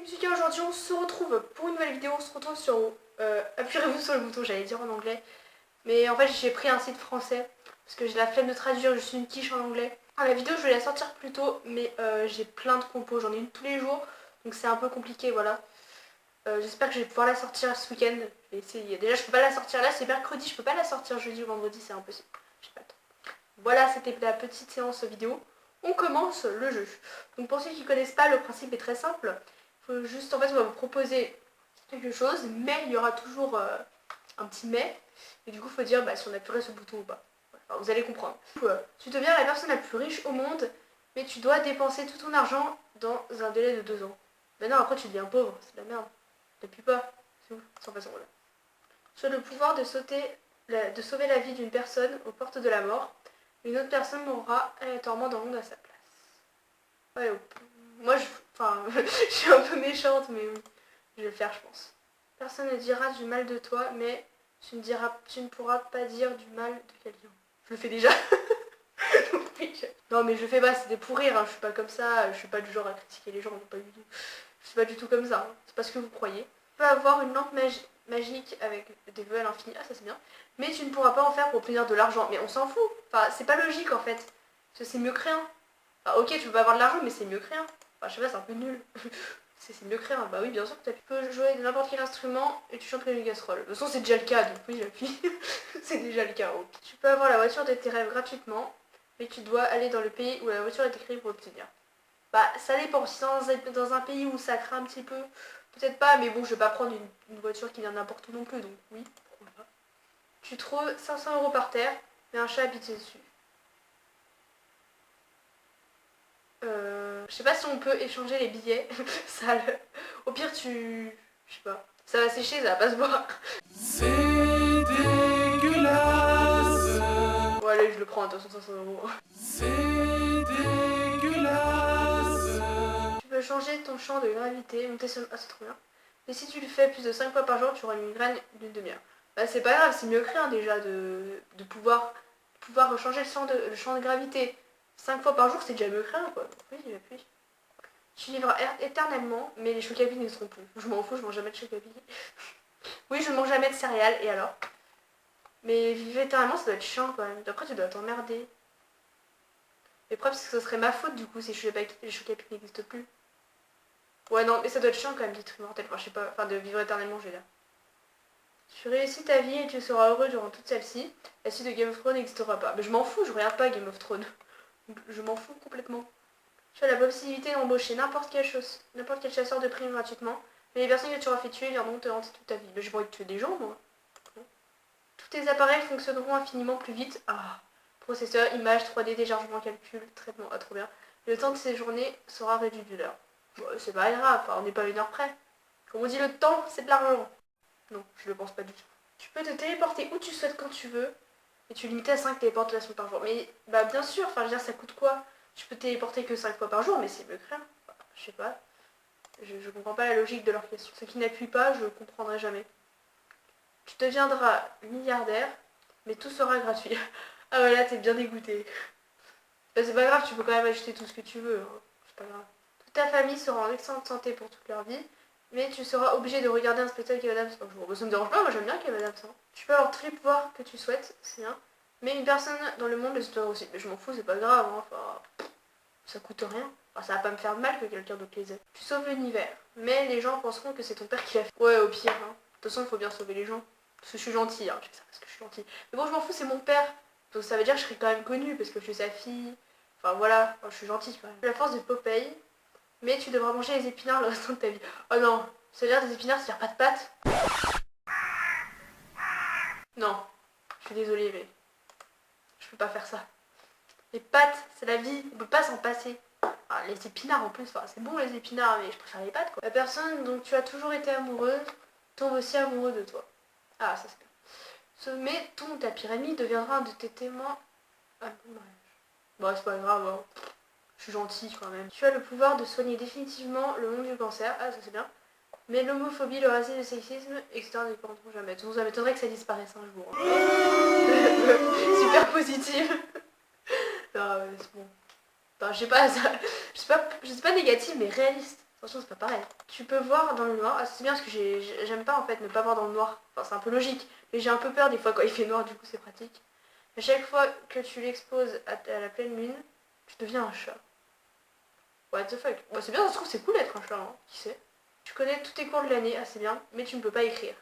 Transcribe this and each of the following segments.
Musica, aujourd'hui on se retrouve pour une nouvelle vidéo, on se retrouve sur appuierez-vous sur le bouton, j'allais dire en anglais. Mais en fait j'ai pris un site français parce que j'ai la flemme de traduire, je suis une quiche en anglais. La vidéo je vais la sortir plus tôt mais j'ai plein de compos, j'en ai une tous les jours donc c'est un peu compliqué, voilà. J'espère que je vais pouvoir la sortir ce week-end, je vais essayer. Déjà je peux pas la sortir là, c'est mercredi, je peux pas la sortir jeudi ou vendredi, c'est impossible, j'ai pas le temps. Voilà, c'était la petite séance vidéo. On commence le jeu. Donc pour ceux qui ne connaissent pas, le principe est très simple. Faut juste, en fait, on va vous proposer quelque chose, mais il y aura toujours un petit mais. Et du coup, il faut dire si on appuierait ce bouton ou pas. Enfin, vous allez comprendre. Tu deviens la personne la plus riche au monde, mais tu dois dépenser tout ton argent dans un délai de 2 ans. Ben non, après tu deviens pauvre, c'est de la merde. T'appuies pas, c'est ouf, sans façon, voilà. Tu as le pouvoir de de sauver la vie d'une personne aux portes de la mort. Une autre personne mourra aléatoirement dans le monde à sa place. Ouais, moi je suis un peu méchante, mais oui, je vais le faire, je pense. Personne ne dira du mal de toi, mais tu ne pourras pas dire du mal de quelqu'un. Je le fais déjà. Donc, oui, non, mais je le fais pas, c'était pour rire, hein. Je suis pas comme ça, je suis pas du genre à critiquer les gens, non, pas du tout. Je suis pas du tout comme ça, hein. C'est pas ce que vous croyez. Tu peux avoir une lampe magique avec des voeux à l'infini, ah ça c'est bien, mais tu ne pourras pas en faire pour obtenir de l'argent. Mais on s'en fout, enfin c'est pas logique en fait, parce que c'est mieux que rien. Enfin ok, tu peux pas avoir de l'argent, mais c'est mieux que rien. Enfin je sais pas, c'est un peu nul. C'est mieux que rien, bah oui bien sûr que tu peux jouer de n'importe quel instrument et tu chantes comme une casserole. De toute façon c'est déjà le cas, donc oui j'appuie. C'est déjà le cas. Okay. Tu peux avoir la voiture de tes rêves gratuitement, mais tu dois aller dans le pays où la voiture est écrite pour l'obtenir. Bah ça dépend, si dans un pays où ça craint un petit peu, peut-être pas, mais bon je vais pas prendre une voiture qui vient n'importe où non plus, donc oui, pourquoi pas. Tu trouves 500 € par terre, mais un chat habite dessus. Je sais pas si on peut échanger les billets, sale. Au pire tu... je sais pas, ça va sécher, ça va pas se voir. C'est dégueulasse. Bon allez, je le prends, attention 500 €. C'est dégueulasse. Tu peux changer ton champ de gravité, monter sur... ah c'est trop bien. Et si tu le fais plus de 5 fois par jour, tu auras une migraine d'une demi-heure. Bah c'est pas grave, c'est mieux que rien déjà de pouvoir changer le champ de gravité. 5 fois par jour, c'est déjà mieux que rien quoi. Oui, j'appuie. Tu vivras éternellement, mais les chocs à pic n'existeront plus. Je m'en fous, je mange jamais de chocs à pic. Oui, je ne mange jamais de céréales, et alors? Mais vivre éternellement, ça doit être chiant quand même. Après, tu dois t'emmerder. Mais le problème, c'est que ce serait ma faute du coup si les chocs à pic n'existent plus. Ouais, non, mais ça doit être chiant quand même d'être immortel. Enfin, je sais pas, enfin de vivre éternellement, je vais dire. Tu réussis ta vie et tu seras heureux durant toute celle-ci. La suite de Game of Thrones n'existera pas. Mais je m'en fous, je regarde pas Game of Thrones. Je m'en fous complètement. Tu as la possibilité d'embaucher n'importe quel chasseur de primes gratuitement. Mais les personnes que tu auras fait tuer viendront te hanter toute ta vie. Mais j'ai pas envie de tuer des gens, moi. Tous tes appareils fonctionneront infiniment plus vite. Ah, processeur, image, 3D, téléchargement, calcul, traitement. Ah, trop bien. Le temps de séjourner sera réduit d'une heure. Bon, c'est pas grave, on n'est pas à 1 heure près. Comme on dit, le temps, c'est de l'argent. Non, je le pense pas du tout. Tu peux te téléporter où tu souhaites quand tu veux. Et tu limites à 5 téléportations par jour. Mais bah bien sûr, enfin je veux dire, ça coûte quoi? Tu peux téléporter que 5 fois par jour, mais c'est mieux que rien. Enfin, je sais pas. Je comprends pas la logique de leur question. Ceux qui n'appuient pas, je comprendrai jamais. Tu deviendras milliardaire, mais tout sera gratuit. Ah ouais, là t'es bien dégoûté. Bah, c'est pas grave, tu peux quand même acheter tout ce que tu veux. Hein. C'est pas grave. Toute ta famille sera en excellente santé pour toute leur vie, mais tu seras obligé de regarder un spectacle Kev Adams par jour. Bah, ça me dérange pas, moi j'aime bien Kev Adams. Hein. Tu peux avoir tous les pouvoirs que tu souhaites, c'est bien. Mais une personne dans le monde le souhaitera aussi. Mais je m'en fous, c'est pas grave. Hein. Enfin, ça coûte rien. Enfin, ça va pas me faire mal que quelqu'un d'autre les ait. Tu sauves l'univers, mais les gens penseront que c'est ton père qui l'a fait. Ouais, au pire. Hein. De toute façon, il faut bien sauver les gens. Parce que je suis gentille, hein. Je fais ça parce que je suis gentille. Mais bon, je m'en fous, c'est mon père. Donc ça veut dire que je serai quand même connue parce que je suis sa fille. Enfin voilà, enfin, je suis gentille quand même. La force de Popeye, mais tu devras manger les épinards le restant de ta vie. Oh non, ça veut dire des épinards, c'est-à-dire pas de pâtes? Non, je suis désolée, mais je peux pas faire ça. Les pâtes, c'est la vie, on peut pas s'en passer. Ah, les épinards en plus, enfin, c'est bon les épinards, mais je préfère les pâtes quoi. La personne dont tu as toujours été amoureuse tombe aussi amoureux de toi. Ah, ça c'est bien. Mais ta pire amie deviendra un de tes témoins à mon mariage. Bon, c'est pas grave, hein. Je suis gentille quand même. Tu as le pouvoir de soigner définitivement le monde du cancer. Ah, ça c'est bien. Mais l'homophobie, le racisme, le sexisme, etc. ne dépendront jamais. De toute façon, ça m'étonnerait que ça disparaisse un jour. Hein. Super positive. Non, c'est bon. Enfin, je sais pas, ça... je sais pas négative, mais réaliste. Attention, c'est pas pareil. Tu peux voir dans le noir. Ah, c'est bien parce que j'aime pas en fait ne pas voir dans le noir. Enfin, c'est un peu logique. Mais j'ai un peu peur des fois quand il fait noir, du coup c'est pratique. À chaque fois que tu l'exposes à la pleine lune, tu deviens un chat. What the fuck. Bah, c'est bien, ça se trouve c'est cool d'être un chat, hein. Qui sait. Tu connais tous tes cours de l'année, assez bien, mais tu ne peux pas écrire.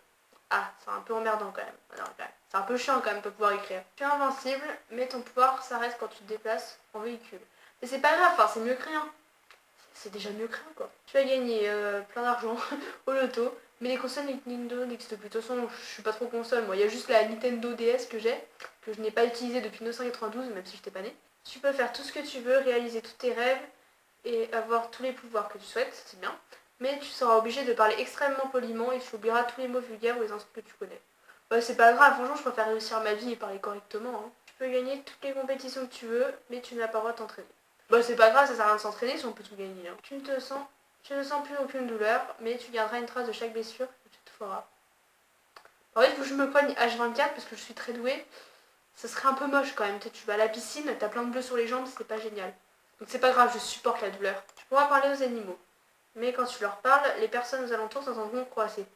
Ah, c'est un peu emmerdant quand même. Non, quand même. C'est un peu chiant quand même de pouvoir écrire. Tu es invincible, mais ton pouvoir s'arrête quand tu te déplaces en véhicule. Mais c'est pas grave, enfin c'est mieux que rien. C'est déjà mieux que rien quoi. Tu as gagné plein d'argent au loto, mais les consoles Nintendo n'existent plus. De toute façon, je suis pas trop console, moi. Il y a juste la Nintendo DS que j'ai, que je n'ai pas utilisée depuis 1992, même si je n'étais pas née. Tu peux faire tout ce que tu veux, réaliser tous tes rêves et avoir tous les pouvoirs que tu souhaites, c'est bien. Mais tu seras obligé de parler extrêmement poliment et tu oublieras tous les mots vulgaires ou les insultes que tu connais. Bah, c'est pas grave, franchement, je préfère réussir ma vie et parler correctement. Hein. Tu peux gagner toutes les compétitions que tu veux, mais tu n'as pas le droit de t'entraîner. Bah, c'est pas grave, ça sert à rien de s'entraîner si on peut tout gagner. Hein. Tu ne sens plus aucune douleur, mais tu garderas une trace de chaque blessure que tu te feras. En fait, il faut que je me coigne H24 parce que je suis très douée. Ça serait un peu moche quand même. Tu vas à la piscine, t'as plein de bleus sur les jambes, c'est pas génial. Donc c'est pas grave, je supporte la douleur. Tu pourras parler aux animaux. Mais quand tu leur parles, les personnes aux alentours s'entendront croasser.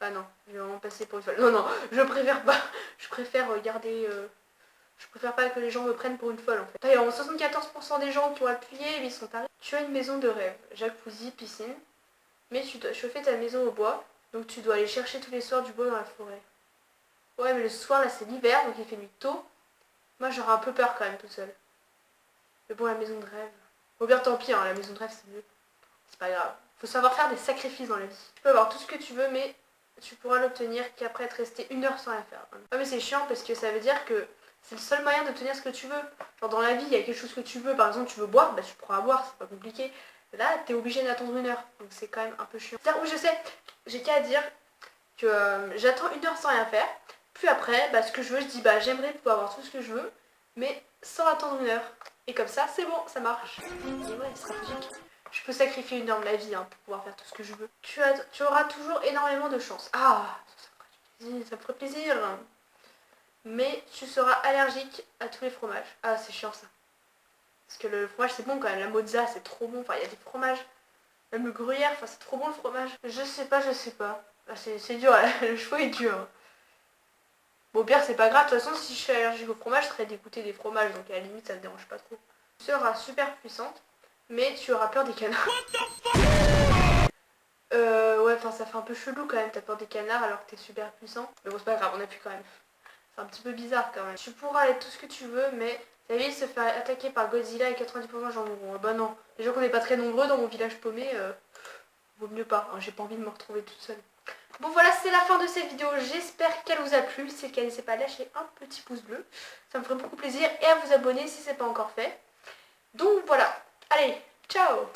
Ah non, je vais vraiment passer pour une folle. Non, non, je préfère pas. Je préfère regarder... Je préfère pas que les gens me prennent pour une folle en fait. D'ailleurs, 74% des gens qui ont appuyé, ils sont tarés. Tu as une maison de rêve, jacuzzi, piscine. Mais tu dois chauffer ta maison au bois, donc tu dois aller chercher tous les soirs du bois dans la forêt. Ouais, mais le soir là c'est l'hiver, donc il fait nuit tôt. Moi j'aurais un peu peur quand même tout seul. Mais bon, la maison de rêve. Au bien tant pis, hein, la maison de rêve c'est mieux. C'est pas grave. Faut savoir faire des sacrifices dans la vie. Tu peux avoir tout ce que tu veux, mais tu pourras l'obtenir qu'après être resté 1 heure sans rien faire. Ah mais c'est chiant parce que ça veut dire que c'est le seul moyen d'obtenir ce que tu veux. Genre dans la vie, il y a quelque chose que tu veux. Par exemple, tu veux boire, bah tu pourras boire, c'est pas compliqué. Là, t'es obligé d'attendre 1 heure. Donc c'est quand même un peu chiant. Oui, je sais, j'ai qu'à dire que j'attends 1 heure sans rien faire. Puis après, bah, ce que je veux, je dis bah j'aimerais pouvoir avoir tout ce que je veux, mais sans attendre 1 heure. Et comme ça, c'est bon, ça marche. Et ouais, stratégique. Je peux sacrifier 1 heure de ma vie hein, pour pouvoir faire tout ce que je veux. Tu auras toujours énormément de chance. Ah, ça me ferait plaisir. Mais tu seras allergique à tous les fromages. Ah, c'est chiant ça. Parce que le fromage c'est bon quand même. La mozza c'est trop bon. Enfin, il y a des fromages. Même le gruyère, enfin c'est trop bon le fromage. Je sais pas, je sais pas. Ah, c'est dur, le choix est dur. Bon, au pire, c'est pas grave. De toute façon, si je suis allergique au fromage, je serais dégoûtée des fromages. Donc à la limite, ça me dérange pas trop. Tu seras super puissante, mais tu auras peur des canards. Ouais, enfin ça fait un peu chelou quand même. T'as peur des canards alors que t'es super puissant. Mais bon, c'est pas grave, on a pu quand même. C'est un petit peu bizarre quand même. Tu pourras être tout ce que tu veux, mais ta ville se fait attaquer par Godzilla et 90% des gens mourront. Bah non, déjà qu'on n'est pas très nombreux dans mon village paumé, vaut mieux pas. Hein, j'ai pas envie de me retrouver toute seule. Bon voilà, c'est la fin de cette vidéo. J'espère qu'elle vous a plu. Si c'est le cas, n'hésitez pas à lâcher un petit pouce bleu. Ça me ferait beaucoup plaisir. Et à vous abonner si c'est pas encore fait. Donc voilà. Allez, ciao!